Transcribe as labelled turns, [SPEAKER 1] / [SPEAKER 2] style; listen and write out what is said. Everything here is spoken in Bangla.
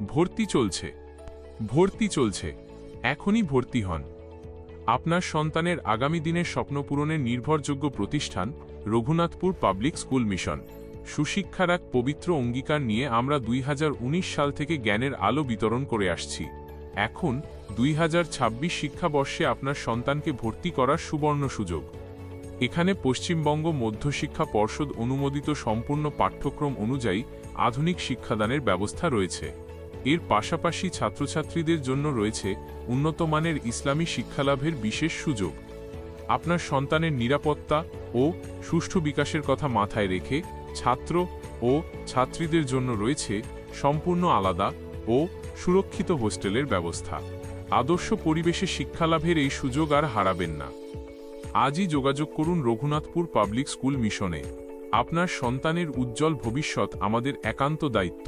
[SPEAKER 1] ভর্তি চলছে, ভর্তি চলছে। এখনই ভর্তি হন। আপনার সন্তানের আগামী দিনের স্বপ্ন পূরণের নির্ভরযোগ্য প্রতিষ্ঠান রঘুনাথপুর পাবলিক স্কুল মিশন। সুশিক্ষার এক পবিত্র অঙ্গীকার নিয়ে আমরা 2019 সাল থেকে জ্ঞানের আলো বিতরণ করে আসছি। এখন 2026 শিক্ষাবর্ষে আপনার সন্তানকে ভর্তি করার সুবর্ণ সুযোগ। এখানে পশ্চিমবঙ্গ মধ্যশিক্ষা পর্ষদ অনুমোদিত সম্পূর্ণ পাঠ্যক্রম অনুযায়ী আধুনিক শিক্ষাদানের ব্যবস্থা রয়েছে। এর পাশাপাশি ছাত্রছাত্রীদের জন্য রয়েছে উন্নতমানের ইসলামী শিক্ষালাভের বিশেষ সুযোগ। আপনার সন্তানের নিরাপত্তা ও সুষ্ঠু বিকাশের কথা মাথায় রেখে ছাত্র ও ছাত্রীদের জন্য রয়েছে সম্পূর্ণ আলাদা ও সুরক্ষিত হোস্টেলের ব্যবস্থা। আদর্শ পরিবেশে শিক্ষালাভের এই সুযোগ আর হারাবেন না। আজই যোগাযোগ করুন রঘুনাথপুর পাবলিক স্কুল মিশনে। আপনার সন্তানের উজ্জ্বল ভবিষ্যৎ আমাদের একান্ত দায়িত্ব।